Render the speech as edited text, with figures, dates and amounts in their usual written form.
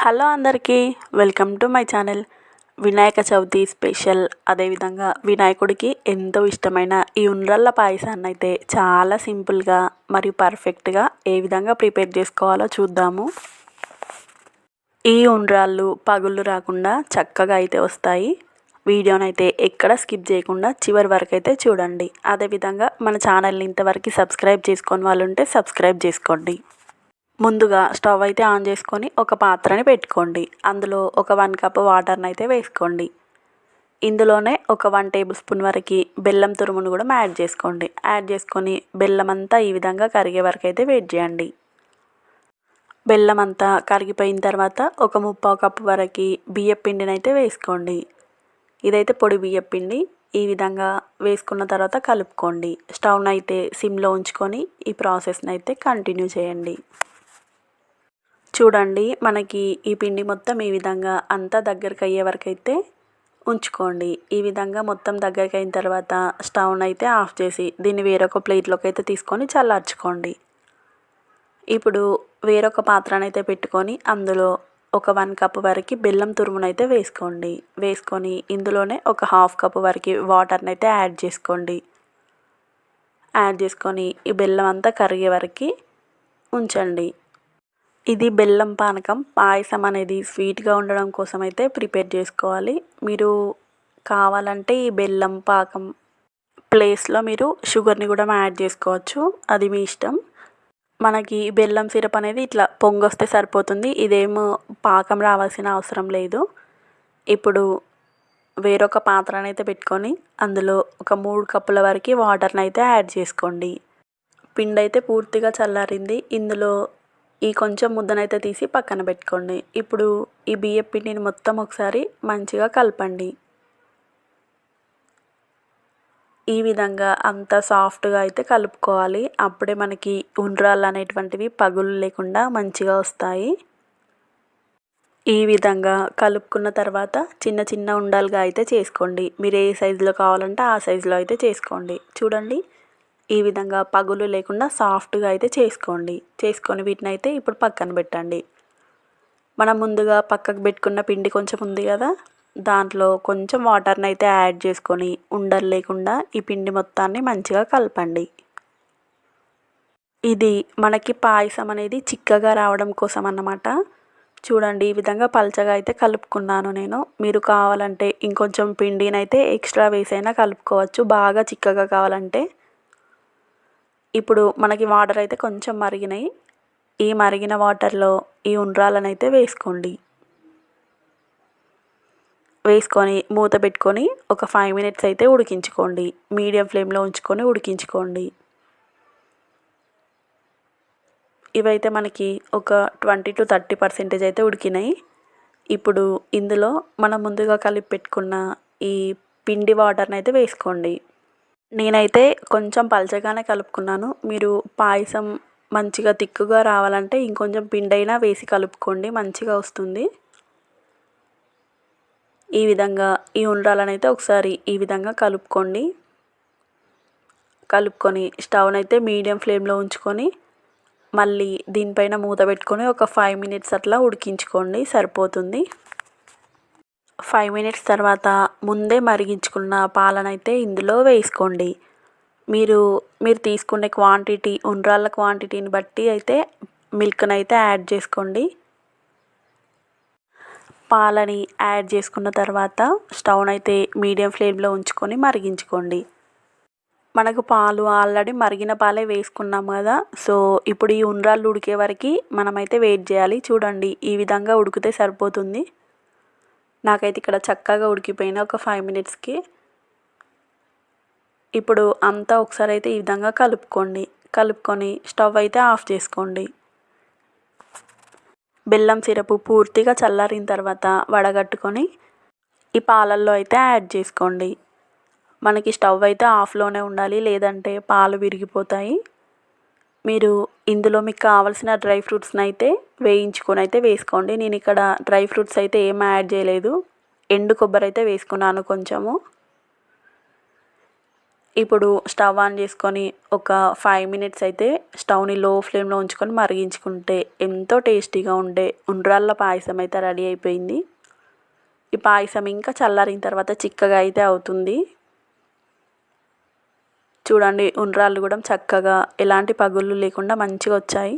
Hello అందరికీ welcome to my channel. Vinayaka Chavithi special, అదేవిధంగా వినాయకుడికి ఎంతో ఇష్టమైన ఈ ఉండ్రళ్ళ పాయసాన్ని అయితే చాలా సింపుల్గా మరియు పర్ఫెక్ట్గా ఏ విధంగా ప్రిపేర్ చేసుకోవాలో చూద్దాము. ఈ ఉండ్రాళ్ళు పగుళ్ళు రాకుండా చక్కగా అయితే వస్తాయి. వీడియోనైతే ఎక్కడ స్కిప్ చేయకుండా చివరి వరకు అయితే చూడండి. అదేవిధంగా మన ఛానల్ని ఇంతవరకు సబ్స్క్రైబ్ చేసుకొని వాళ్ళు ఉంటే సబ్స్క్రైబ్ చేసుకోండి. ముందుగా స్టవ్ అయితే ఆన్ చేసుకొని ఒక పాత్రని పెట్టుకోండి. అందులో ఒక 1 కప్ వాటర్ని అయితే వేసుకోండి. ఇందులోనే ఒక 1 టేబుల్ స్పూన్ వరకు బెల్లం తురుమును కూడా యాడ్ చేసుకోండి. యాడ్ చేసుకొని బెల్లం అంతా ఈ విధంగా కరిగే వరకు అయితే వెయిట్ చేయండి. బెల్లం అంతా కరిగిపోయిన తర్వాత ఒక 3/4 కప్పు వరకు బియ్యం పిండిని అయితే వేసుకోండి. ఇదైతే పొడి బియ్యం పిండి. ఈ విధంగా వేసుకున్న తర్వాత కలుపుకోండి. స్టవ్ని అయితే సిమ్లో ఉంచుకొని ఈ ప్రాసెస్ని అయితే కంటిన్యూ చేయండి. చూడండి, మనకి ఈ పిండి మొత్తం ఈ విధంగా అంతా దగ్గరికి అయ్యే వరకు అయితే ఉంచుకోండి. ఈ విధంగా మొత్తం దగ్గరికి అయిన తర్వాత స్టవ్ని అయితే ఆఫ్ చేసి దీన్ని వేరొక ప్లేట్లోకి అయితే తీసుకొని చల్లార్చుకోండి. ఇప్పుడు వేరొక పాత్రను అయితే పెట్టుకొని అందులో ఒక 1 కప్ వరకు బెల్లం తురుమునైతే వేసుకోండి. వేసుకొని ఇందులోనే ఒక 1/2 కప్ వరకు వాటర్ని అయితే యాడ్ చేసుకోండి. యాడ్ చేసుకొని ఈ బెల్లం అంతా కరిగే వరకు ఉంచండి. ఇది బెల్లం పానకం. పాయసం అనేది స్వీట్గా ఉండడం కోసం అయితే ప్రిపేర్ చేసుకోవాలి. మీరు కావాలంటే ఈ బెల్లం పాకం ప్లేస్లో మీరు షుగర్ని కూడా యాడ్ చేసుకోవచ్చు, అది మీ ఇష్టం. మనకి బెల్లం సిరప్ అనేది ఇట్లా పొంగొస్తే సరిపోతుంది. ఇదేమో పాకం రావాల్సిన అవసరం లేదు. ఇప్పుడు వేరొక పాత్రను అయితే పెట్టుకొని అందులో ఒక 3 కప్పుల వరకు వాటర్ని అయితే యాడ్ చేసుకోండి. పిండి అయితే పూర్తిగా చల్లారింది. ఇందులో ఈ కొంచెం ముద్దనైతే తీసి పక్కన పెట్టుకోండి. ఇప్పుడు ఈ బియ్యం పిండిని మొత్తం ఒకసారి మంచిగా కలపండి. ఈ విధంగా అంత సాఫ్ట్గా అయితే కలుపుకోవాలి. అప్పుడే మనకి ఉండ్రాళ్ళు అనేటువంటివి పగులు లేకుండా మంచిగా వస్తాయి. ఈ విధంగా కలుపుకున్న తర్వాత చిన్న చిన్న ఉండలుగా అయితే చేసుకోండి. మీరు ఏ సైజులో కావాలంటే ఆ సైజులో అయితే చేసుకోండి. చూడండి, ఈ విధంగా పగులు లేకుండా సాఫ్ట్గా అయితే చేసుకోండి. చేసుకొని వీటిని అయితే ఇప్పుడు పక్కన పెట్టండి. మనం ముందుగా పక్కకు పెట్టుకున్న పిండి కొంచెం ఉంది కదా, దాంట్లో కొంచెం వాటర్ని అయితే యాడ్ చేసుకొని ఉండలు లేకుండా ఈ పిండి మొత్తాన్ని మంచిగా కలపండి. ఇది మనకి పాయసం అనేది చిక్కగా రావడం కోసం అన్నమాట. చూడండి, ఈ విధంగా పల్చగా అయితే కలుపుకున్నాను నేను. మీరు కావాలంటే ఇంకొంచెం పిండిని అయితే ఎక్స్ట్రా వేసైనా కలుపుకోవచ్చు, బాగా చిక్కగా కావాలంటే. ఇప్పుడు మనకి వాటర్ అయితే కొంచెం మరిగినాయి. ఈ మరిగిన వాటర్లో ఈ ఉండ్రాళ్ళను అయితే వేసుకోండి. వేసుకొని మూత పెట్టుకొని ఒక 5 మినిట్స్ అయితే ఉడికించుకోండి. మీడియం ఫ్లేమ్లో ఉంచుకొని ఉడికించుకోండి. ఇవైతే మనకి ఒక 20 to 30% అయితే ఉడికినాయి. ఇప్పుడు ఇందులో మనం ముందుగా కలిపి పెట్టుకున్న ఈ పిండి వాటర్ని అయితే వేసుకోండి. నేనైతే కొంచెం పలచగానే కలుపుకున్నాను. మీరు పాయసం మంచిగా తిక్కుగా రావాలంటే ఇంకొంచెం పిండైనా వేసి కలుపుకోండి, మంచిగా వస్తుంది. ఈ విధంగా ఈ ఉండ్రాలను అయితే ఒకసారి ఈ విధంగా కలుపుకోండి. కలుపుకొని స్టవ్ని అయితే మీడియం ఫ్లేమ్లో ఉంచుకొని మళ్ళీ దీనిపైన మూత పెట్టుకొని ఒక 5 మినిట్స్ అట్లా ఉడికించుకోండి, సరిపోతుంది. 5 మినిట్స్ తర్వాత ముందే మరిగించుకున్న పాలనైతే ఇందులో వేసుకోండి. మీరు తీసుకునే క్వాంటిటీ, ఉండ్రాళ్ళ క్వాంటిటీని బట్టి అయితే మిల్క్ని అయితే యాడ్ చేసుకోండి. పాలని యాడ్ చేసుకున్న తర్వాత స్టవ్ని అయితే మీడియం ఫ్లేమ్లో ఉంచుకొని మరిగించుకోండి. మనకు పాలు ఆల్రెడీ మరిగిన పాలే వేసుకున్నాం కదా, సో ఇప్పుడు ఈ ఉండ్రాళ్ళు ఉడికే వరకు మనమైతే వెయిట్ చేయాలి. చూడండి, ఈ విధంగా ఉడికితే సరిపోతుంది. నాకైతే ఇక్కడ చక్కగా ఉడికిపోయిన ఒక 5 మినిట్స్కి. ఇప్పుడు అంతా ఒకసారి అయితే ఈ విధంగా కలుపుకొని స్టవ్ అయితే ఆఫ్ చేసుకోండి. బెల్లం సిరపు పూర్తిగా చల్లారిన తర్వాత వడగట్టుకొని ఈ పాలల్లో అయితే యాడ్ చేసుకోండి. మనకి స్టవ్ అయితే ఆఫ్లోనే ఉండాలి, లేదంటే పాలు విరిగిపోతాయి. మీరు ఇందులో మీకు కావాల్సిన డ్రై ఫ్రూట్స్ని అయితే వేయించుకొని అయితే వేసుకోండి. నేను ఇక్కడ డ్రై ఫ్రూట్స్ అయితే ఏం యాడ్ చేయలేదు. ఎండు కొబ్బరి అయితే వేసుకున్నాను కొంచెము. ఇప్పుడు స్టవ్ ఆన్ చేసుకొని ఒక 5 మినిట్స్ అయితే స్టవ్ని లో ఫ్లేమ్లో ఉంచుకొని మరిగించుకుంటే ఎంతో టేస్టీగా ఉండే ఉండ్రాళ్ళ పాయసం అయితే రెడీ అయిపోయింది. ఈ పాయసం ఇంకా చల్లారిన తర్వాత చిక్కగా అయితే అవుతుంది. చూడండి ఉండ్రాళ్ళు కూడా చక్కగా ఎలాంటి పగుళ్ళు లేకుండా మంచిగా వచ్చాయి.